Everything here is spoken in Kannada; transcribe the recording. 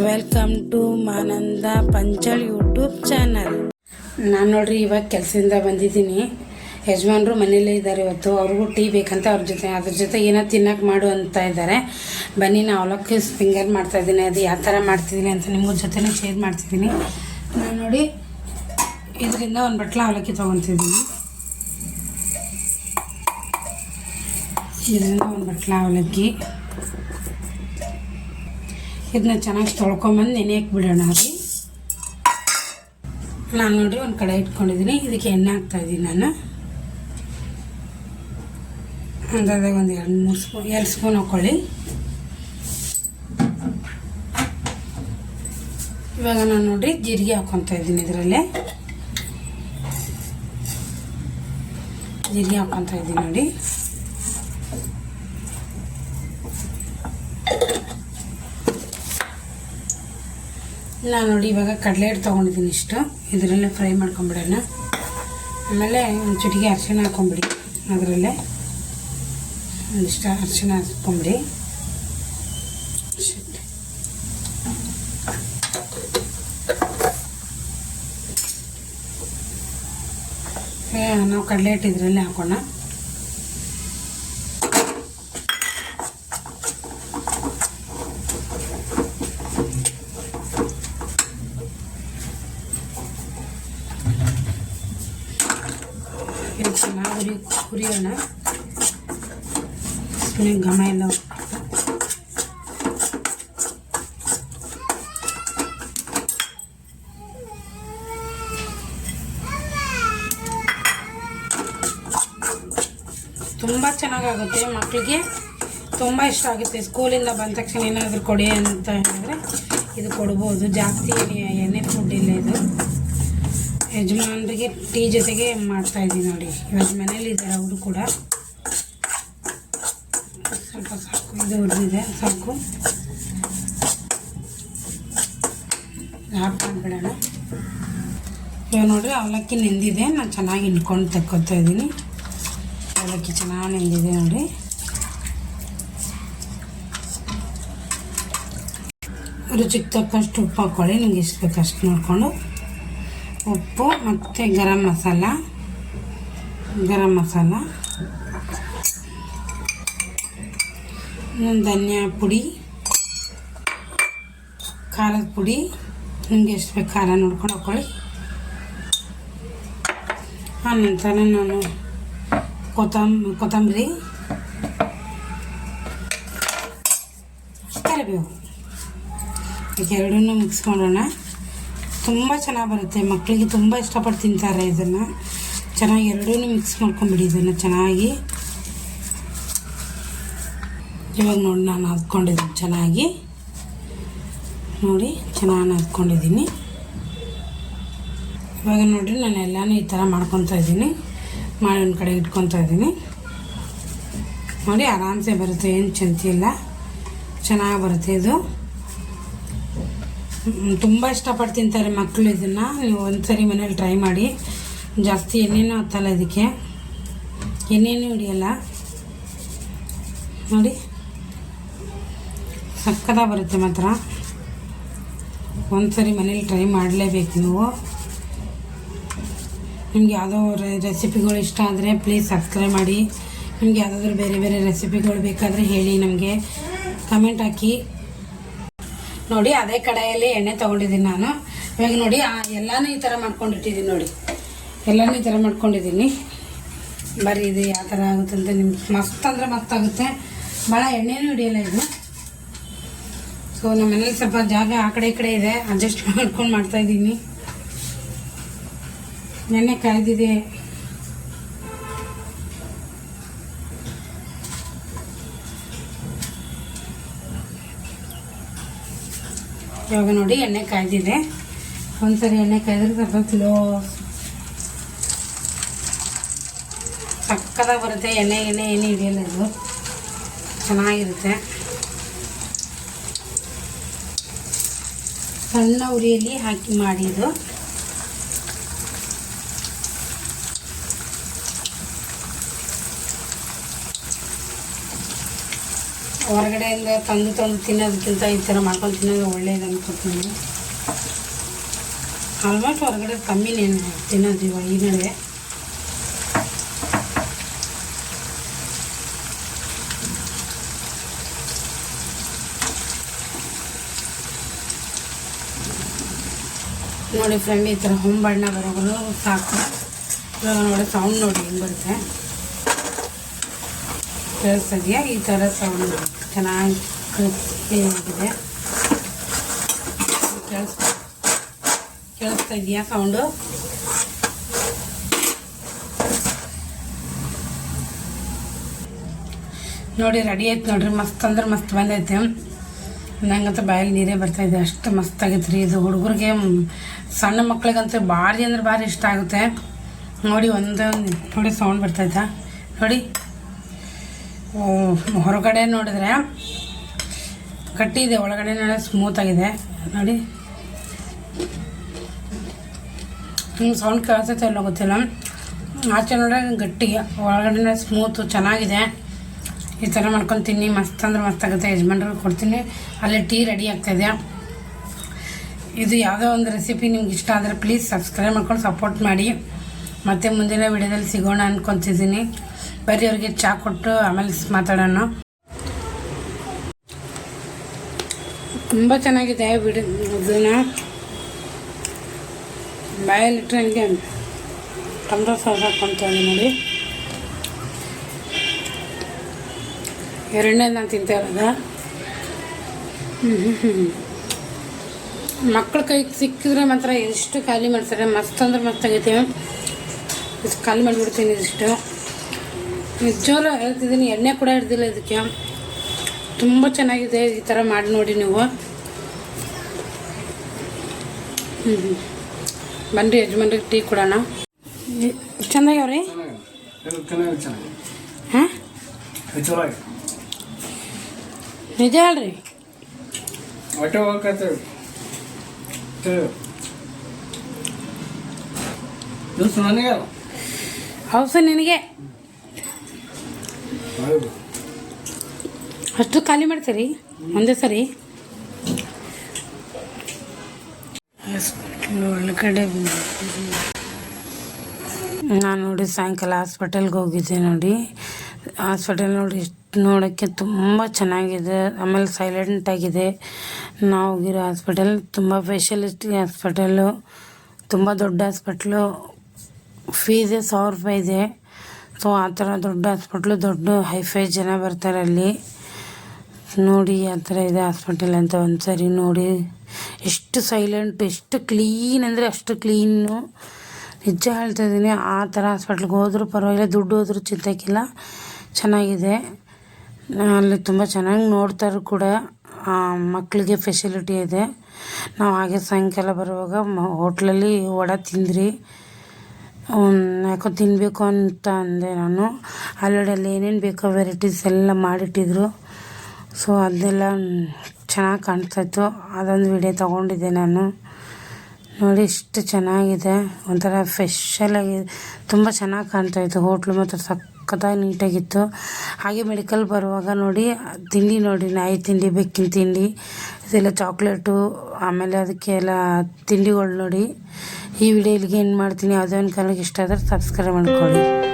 Welcome to Mananda Panchal YouTube channel. ನಾನು ನೋಡ್ರಿ ಇವಾಗ ಕೆಲಸದಿಂದ ಬಂದಿದ್ದೀನಿ. ಯಜಮಾನ್ರು ಮನೇಲೇ ಇದ್ದಾರೆ ಇವತ್ತು. ಅವ್ರಿಗೂ ಟೀ ಬೇಕಂತ ಅದ್ರ ಜೊತೆ ಏನೋ ತಿನ್ನಕ್ಕೆ ಮಾಡು ಅಂತ ಇದ್ದಾರೆ. ಬನ್ನಿ ನಾನು ಅವಲಕ್ಕಿ ಫಿಂಗರ್ ಮಾಡ್ತಾಯಿದ್ದೀನಿ. ಅದು ಯಾವ ಥರ ಮಾಡ್ತಿದ್ದೀನಿ ಅಂತ ನಿಮ್ಮ ಜೊತೆನೇ ಶೇರ್ ಮಾಡ್ತಿದ್ದೀನಿ. ನಾನು ನೋಡಿ ಇದರಿಂದ ಒಂದು ಬಟ್ಲ ಅವಲಕ್ಕಿ ತೊಗೊತಿದ್ದೀನಿ. ಇದರಿಂದ ಒಂದು ಬಟ್ಲ ಅವಲಕ್ಕಿ ಇದನ್ನ ಚೆನ್ನಾಗಿ ತೊಳ್ಕೊಂಬಂದು ನೆನೆಯಕ್ಕೆ ಬಿಡೋಣ ರೀ. ನಾನು ನೋಡಿ ಒಂದು ಕಡೆ ಇಟ್ಕೊಂಡಿದ್ದೀನಿ. ಇದಕ್ಕೆ ಎಣ್ಣೆ ಹಾಕ್ತಾಯಿದ್ದೀನಿ. ನಾನು ಅಂದಾಜಾಗಿ ಒಂದು 2 ಸ್ಪೂನ್ ಹಾಕ್ಕೊಳ್ಳಿ. ಇವಾಗ ನಾನು ನೋಡಿ ಜೀರಿಗೆ ಹಾಕ್ಕೊತಾ ಇದ್ದೀನಿ. ಇದರಲ್ಲೇ ಜೀರಿಗೆ ಹಾಕ್ಕೊತಾ ಇದ್ದೀನಿ ನೋಡಿ. ನಾನು ನೋಡಿ ಇವಾಗ ಕಡಲೆ ಹಿಟ್ಟು ತೊಗೊಂಡಿದ್ದೀನಿ. ಇಷ್ಟು ಇದರಲ್ಲೇ ಫ್ರೈ ಮಾಡ್ಕೊಂಬಿಡೋಣ. ಆಮೇಲೆ ಒಂದು ಚಿಟಿಕೆ ಅರಿಶಿಣ ಹಾಕ್ಕೊಂಬಿಡಿ. ಅದರಲ್ಲೇ ಒಂದಿಷ್ಟು ಅರಿಶಿಣ ಹಾಕ್ಕೊಂಬಿಡಿ. ನಾವು ಕಡಲೆ ಹಿಟ್ಟು ಇದರಲ್ಲೇ ಹಾಕೋಣ. ಚೆನ್ನಾಗಿ ಹುರಿಯೋಣ. ಘಮ ಎಲ್ಲ ತುಂಬ ಚೆನ್ನಾಗಾಗುತ್ತೆ. ಮಕ್ಕಳಿಗೆ ತುಂಬ ಇಷ್ಟ ಆಗುತ್ತೆ. ಸ್ಕೂಲಿಂದ ಬಂದ ತಕ್ಷಣ ಏನಾದರೂ ಕೊಡಿ ಅಂತ ಹೇಳಿದ್ರೆ ಇದು ಕೊಡ್ಬೋದು. ಜಾಸ್ತಿ ಎಣ್ಣೆ ಫುಡ್ ಇಲ್ಲ ಇದು. ಯಜಮಾನ್ರಿಗೆ ಟೀ ಜೊತೆಗೆ ಮಾಡ್ತಾಯಿದ್ದೀನಿ ನೋಡಿ. ಇವಾಗ ಮನೇಲಿ ಇದ್ದಾರೆ ಅವರು ಕೂಡ. ಸ್ವಲ್ಪ ಸಾಕು, ಇದು ಹುರಿದಿದೆ ಸಾಕು. ಆಫ್ ಮಾಡಿಬಿಡೋಣ. ಇವಾಗ ನೋಡಿರಿ ಅವಲಕ್ಕಿ ನೆಂದಿದೆ. ನಾನು ಚೆನ್ನಾಗಿ ಹಿಂಡ್ಕೊಂಡು ತೆಕ್ಕೊತಾ ಇದ್ದೀನಿ. ಅವಲಕ್ಕಿ ಚೆನ್ನಾಗಿ ನೆಂದಿದೆ ನೋಡಿ. ರುಚಿಗೆ ತಕ್ಕಷ್ಟು ಉಪ್ಪು ಹಾಕ್ಕೊಳ್ಳಿ. ನಿಮ್ಗೆ ಎಷ್ಟು ಬೇಕು ಅಷ್ಟು ನೋಡಿಕೊಂಡು. ಉಪ್ಪು ಮತ್ತು ಗರಂ ಮಸಾಲ, ಧನಿಯಾ ಪುಡಿ, ಖಾರದ ಪುಡಿ, ನಿಮಗೆ ಎಷ್ಟು ಬೇಕು ಖಾರ ನೋಡ್ಕೊಂಡು ಹಾಕ್ಕೊಳ್ಳಿ. ಆನಂತರ ನಾನು ಕೊತ್ತಂಬರಿ, ಕರಿಬೇವು ಎರಡನ್ನೂ ಮಿಕ್ಸ್ ಮಾಡೋಣ. ತುಂಬ ಚೆನ್ನಾಗಿ ಬರುತ್ತೆ. ಮಕ್ಕಳಿಗೆ ತುಂಬ ಇಷ್ಟಪಟ್ಟು ತಿಂತಾರೆ ಇದನ್ನು. ಚೆನ್ನಾಗಿ ಎರಡೂ ಮಿಕ್ಸ್ ಮಾಡ್ಕೊಂಬಿಡಿ ಇದನ್ನು ಚೆನ್ನಾಗಿ. ಇವಾಗ ನೋಡಿ ನಾನು ಹದ್ಕೊಂಡಿದ್ದೀನಿ ಚೆನ್ನಾಗಿ. ನೋಡಿ ಚೆನ್ನಾಗಿ ಹದ್ಕೊಂಡಿದ್ದೀನಿ. ಇವಾಗ ನೋಡಿರಿ ನಾನು ಎಲ್ಲನೂ ಈ ಥರ ಮಾಡ್ಕೊತಾ ಇದ್ದೀನಿ. ಮಾಡಿ ಒಂದು ಕಡೆ ಇಟ್ಕೊತಾ ಇದ್ದೀನಿ ನೋಡಿ. ಆರಾಮ್ಸೆ ಬರುತ್ತೆ, ಏನು ಚಿಂತೆ ಇಲ್ಲ, ಚೆನ್ನಾಗಿ ಬರುತ್ತೆ ಇದು. ತುಂಬ ಇಷ್ಟಪಟ್ಟು ತಿಂತಾರೆ ಮಕ್ಕಳು ಇದನ್ನು. ನೀವು ಒಂದ್ಸರಿ ಮನೇಲಿ ಟ್ರೈ ಮಾಡಿ. ಜಾಸ್ತಿ ಎಣ್ಣೆನೂ ಹತ್ತಲ್ಲ ಇದಕ್ಕೆ, ಎಣ್ಣೆನೂ ಹಿಡಿಯಲ್ಲ ನೋಡಿ. ಸಕ್ಕತ್ತಾಗಿ ಬರುತ್ತೆ ಮಾತ್ರ. ಒಂದ್ಸರಿ ಮನೇಲಿ ಟ್ರೈ ಮಾಡಲೇಬೇಕು ನೀವು. ನಿಮ್ಗೆ ಯಾವುದೋ ರೆಸಿಪಿಗಳು ಇಷ್ಟ ಆದರೆ ಪ್ಲೀಸ್ ಸಬ್ಸ್ಕ್ರೈಬ್ ಮಾಡಿ. ನಿಮ್ಗೆ ಯಾವುದಾದ್ರೂ ಬೇರೆ ಬೇರೆ ರೆಸಿಪಿಗಳು ಬೇಕಾದರೆ ಹೇಳಿ, ನಮಗೆ ಕಮೆಂಟ್ ಹಾಕಿ. ನೋಡಿ ಅದೇ ಕಡಾಯಲ್ಲಿ ಎಣ್ಣೆ ತೊಗೊಂಡಿದ್ದೀನಿ ನಾನು. ಇವಾಗ ನೋಡಿ ಎಲ್ಲನೂ ಈ ಥರ ಮಾಡ್ಕೊಂಡಿಟ್ಟಿದ್ದೀನಿ ನೋಡಿ. ಎಲ್ಲನೂ ಈ ಥರ ಮಾಡ್ಕೊಂಡಿದ್ದೀನಿ. ಬರೀ ಇದು ಯಾವ ಥರ ಆಗುತ್ತೆ ಅಂತ ನಿಮ್ಗೆ ಮಸ್ತ್ ಅಂದರೆ ಮಸ್ತ್ ಆಗುತ್ತೆ. ಭಾಳ ಎಣ್ಣೆನೂ ಹಿಡಿಯಲ್ಲ ಇದು. ಸೊ ನಮ್ಮ ಮನೇಲಿ ಸ್ವಲ್ಪ ಜಾಗ ಆ ಕಡೆ ಈ ಕಡೆ ಇದೆ, ಅಡ್ಜಸ್ಟ್ ಮಾಡ್ಕೊಂಡು ಮಾಡ್ತಾಯಿದ್ದೀನಿ. ಎಣ್ಣೆ ಕಾಯ್ದಿದೆ. ಇವಾಗ ನೋಡಿ ಎಣ್ಣೆ ಕಾಯ್ದಿದೆ. ಒಂದ್ಸರಿ ಎಣ್ಣೆ ಕಾಯ್ದ್ರೆ ಸ್ವಲ್ಪ ಸ್ಲೋ ಸಕ್ಕತ್ತಾಗಿ ಬರುತ್ತೆ. ಎಣ್ಣೆ ಏನು ಹಿಡಿಯಲ್ಲ ಇದು, ಚೆನ್ನಾಗಿರುತ್ತೆ. ಸಣ್ಣ ಉರಿಯಲ್ಲಿ ಹಾಕಿ ಮಾಡಿದ್ದು. ಹೊರಗಡೆಯಿಂದ ತಂದು ತಿನ್ನೋದಕ್ಕಿಂತ ಈ ಥರ ಮಾಡ್ಕೊಂಡು ತಿನ್ನೋದು ಒಳ್ಳೇದು ಅನ್ಕೋತೀನಿ. ಆಲ್ಮೋಸ್ಟ್ ಹೊರಗಡೆ ಕಮ್ಮಿನೇ ತಿನ್ನೋದು ಇವಾಗ ಈ ನಡುವೆ. ನೋಡಿ ಫ್ರೆಂಡ್, ಈ ಥರ ಹೊಂಬಣ್ಣ ಬರೋಗಳು ಸಾಕು. ಇವಾಗ ನೋಡಿ ಸೌಂಡ್ ನೋಡಿ ಹೆಂಗೆ ಬರುತ್ತೆ, ಕೇಳಿಸ್ತಿದೆಯಾ? ಈ ಥರ ಸೌಂಡ್ ಚೆನ್ನಾಗಿ ಕ್ರಿಸ್ಪಿ ಆಗಿದೆ. ಕೇಳಿಸ್ತಾ ಇದೆಯಾ ಸೌಂಡು? ನೋಡಿ ರೆಡಿ ಆಯ್ತು ನೋಡ್ರಿ. ಮಸ್ತ್ ಅಂದ್ರೆ ಮಸ್ತ್ ಬಂದೈತೆ. ನಂಗಂತ ಬಾಯಲ್ಲಿ ನೀರೇ ಬರ್ತಾಯಿದೆ, ಅಷ್ಟು ಮಸ್ತಾಗೈತೆ ರೀ ಇದು. ಹುಡುಗರಿಗೆ ಸಣ್ಣ ಮಕ್ಳಿಗಂತೂ ಭಾರಿ ಅಂದ್ರೆ ಭಾರಿ ಇಷ್ಟ ಆಗುತ್ತೆ. ನೋಡಿ ನೋಡಿ ಸೌಂಡ್ ಬರ್ತಾಯ್ತಾ ನೋಡಿ. ಹೊರಗಡೆ ನೋಡಿದ್ರೆ ಗಟ್ಟಿ ಇದೆ, ಒಳಗಡೆ ನೋಡಿ ಸ್ಮೂತಾಗಿದೆ ನೋಡಿ. ಹಿಂಗೆ ಸೌಂಡ್ ಕೇಳಿಸ್ತೈತೆ ಎಲ್ಲ ಗೊತ್ತಿಲ್ಲ. ಆಚೆ ನೋಡ್ರೆ ಗಟ್ಟಿ, ಒಳಗಡೆ ಸ್ಮೂತು ಚೆನ್ನಾಗಿದೆ. ಈ ಥರ ಮಾಡ್ಕೊಂಡು ತಿನ್ನಿ, ಮಸ್ತ್ ಅಂದ್ರೆ ಮಸ್ತಾಗುತ್ತೆ. ಯಜಮಾನ್ರಿಗೆ ಕೊಡ್ತೀನಿ. ಅಲ್ಲೇ ಟೀ ರೆಡಿ ಆಗ್ತಾಯಿದೆ. ಇದು ಯಾವುದೋ ಒಂದು ರೆಸಿಪಿ ನಿಮ್ಗೆ ಇಷ್ಟ ಆದರೆ ಪ್ಲೀಸ್ ಸಬ್ಸ್ಕ್ರೈಬ್ ಮಾಡ್ಕೊಂಡು ಸಪೋರ್ಟ್ ಮಾಡಿ. ಮತ್ತು ಮುಂದಿನ ವಿಡಿಯೋದಲ್ಲಿ ಸಿಗೋಣ ಅಂದ್ಕೊತಿದ್ದೀನಿ. ಬರೀ ಅವ್ರಿಗೆ ಚಹಾ ಕೊಟ್ಟು ಆಮೇಲೆ ಮಾತಾಡೋಣ. ತುಂಬ ಚೆನ್ನಾಗಿದೆ ವಿಡಿಯೋ. ಇದನ್ನು ಬಾಯಲ್ಲಿಟ್ಟರೆ ನನಗೆ ಟೊಮಟೊ ಸಾಸ್ ಹಾಕ್ಕೊಳ್ತಾಯಿದ್ದೆ ನೋಡಿ. ಎರಡನೇದು ನಾನು ತಿಂತಾ ಇರೋದು. ಮಕ್ಕಳ ಕೈಗೆ ಸಿಕ್ಕಿದ್ರೆ ಮಾತ್ರ ಎಷ್ಟು ಖಾಲಿ ಮಾಡ್ತಾರೆ. ಮಸ್ತ್ ಅಂದ್ರೆ ಮಸ್ತ್ ಆಗೈತೆ. ಇಷ್ಟು ಖಾಲಿ ಮಾಡಿಬಿಡ್ತೀನಿ ಇದಿಷ್ಟು. ನಿಜವಾಗ್ಲೂ ಹೇಳ್ತಿದ್ದೀನಿ, ಎಣ್ಣೆ ಕೂಡ ಹಿಡ್ದಿಲ್ಲ ಇದಕ್ಕೆ. ತುಂಬ ಚೆನ್ನಾಗಿದೆ. ಈ ಥರ ಮಾಡಿ ನೋಡಿ ನೀವು. ಬನ್ನಿರಿ ಯಜಮಾನ್ರಿಗೆ ಟೀ ಕೊಡೋಣ. ಚೆನ್ನಾಗ್ಯಾವ್ರಿ? ಹಾಂ, ನಿಜ ಹೇಳ್ರಿ. ಹೌಸ ನಿನಗೆ ಅಷ್ಟು ಖಾಲಿ ಮಾಡ್ತೀರಿ ಒಂದೇ ಸರಿ? ಒಳಗಡೆ ನಾನು ನೋಡಿ ಸಾಯಂಕಾಲ ಹಾಸ್ಪಿಟಲ್ಗೆ ಹೋಗಿದ್ದೆ ನೋಡಿ. ಹಾಸ್ಪಿಟಲ್ ನೋಡಿ ನೋಡೋಕ್ಕೆ ತುಂಬ ಚೆನ್ನಾಗಿದೆ. ಆಮೇಲೆ ಸೈಲೆಂಟ್ ಆಗಿದೆ. ನಾವು ಹೋಗಿರೋ ಹಾಸ್ಪಿಟಲ್ ತುಂಬ ಸ್ಪೆಷಲಿಸ್ಟ್ ಹಾಸ್ಪಿಟಲ್ಲು, ತುಂಬ ದೊಡ್ಡ ಹಾಸ್ಪಿಟ್ಲು. ಫೀಸೇ 1000 ರೂಪಾಯಿ ಇದೆ. ಸೊ ಆ ಥರ ದೊಡ್ಡ ಹಾಸ್ಪಿಟ್ಲು, ದೊಡ್ಡ ಹೈಫೈ ಜನ ಬರ್ತಾರೆ ಅಲ್ಲಿ. ನೋಡಿ ಆ ಥರ ಇದೆ ಹಾಸ್ಪಿಟಲ್ ಅಂತ ಒಂದು ಸರಿ ನೋಡಿ. ಎಷ್ಟು ಸೈಲೆಂಟು, ಎಷ್ಟು ಕ್ಲೀನ್ ಅಂದರೆ ಅಷ್ಟು ಕ್ಲೀನು. ನಿಜ ಹೇಳ್ತಾಯಿದ್ದೀನಿ. ಆ ಥರ ಹಾಸ್ಪಿಟ್ಲಿಗೆ ಹೋದ್ರೂ ಪರವಾಗಿಲ್ಲ, ದುಡ್ಡು ಹೋದ್ರೂ ಚಿಂತೆಗಿಲ್ಲ, ಚೆನ್ನಾಗಿದೆ. ಅಲ್ಲಿ ತುಂಬ ಚೆನ್ನಾಗಿ ನೋಡ್ತಾರೆ ಕೂಡ. ಮಕ್ಕಳಿಗೆ ಫೆಸಿಲಿಟಿ ಇದೆ. ನಾವು ಹಾಗೆ ಸಾಯಂಕಾಲ ಬರುವಾಗ ಹೋಟ್ಲಲ್ಲಿ ವಡೆ ತಿಂದ್ರಿ. ಯಾಕೋ ತಿನ್ನಬೇಕು ಅಂತ ಅಂದೆ ನಾನು. ಅಲ್ಲಿ ಏನೇನು ಬೇಕೋ ವೆರೈಟೀಸ್ ಎಲ್ಲ ಮಾಡಿಟ್ಟಿದ್ರು. ಸೊ ಅದೆಲ್ಲ ಚೆನ್ನಾಗಿ ಕಾಣ್ತಾಯಿತ್ತು. ಅದೊಂದು ವಿಡಿಯೋ ತೊಗೊಂಡಿದ್ದೆ ನಾನು. ನೋಡಿ ಎಷ್ಟು ಚೆನ್ನಾಗಿದೆ, ಒಂಥರ ಸ್ಪೆಷಲಾಗಿ ತುಂಬ ಚೆನ್ನಾಗಿ ಕಾಣ್ತಾಯಿತ್ತು. ಹೋಟ್ಲು ಮಾತ್ರ ಸಖತ್ತಾಗಿ ನೀಟಾಗಿತ್ತು. ಹಾಗೆ ಮೆಡಿಕಲ್ ಬರುವಾಗ ನೋಡಿ ತಿಂಡಿ ನೋಡಿ, ನಾಯಿ ತಿಂಡಿ, ಬೆಕ್ಕಿನ ತಿಂಡಿ, ಇದೆಲ್ಲ ಚಾಕ್ಲೇಟು, ಆಮೇಲೆ ಅದಕ್ಕೆಲ್ಲ ತಿಂಡಿಗಳು ನೋಡಿ. ಈ ವಿಡಿಯೋ ಇಲ್ಲಿಗೆ ಏನು ಮಾಡ್ತೀನಿ. ಯಾವುದೇ ಒಂದು ಕಾಲಕ್ಕೆ ಇಷ್ಟ ಆದರೆ ಸಬ್ಸ್ಕ್ರೈಬ್ ಮಾಡ್ಕೊಳ್ಳಿ.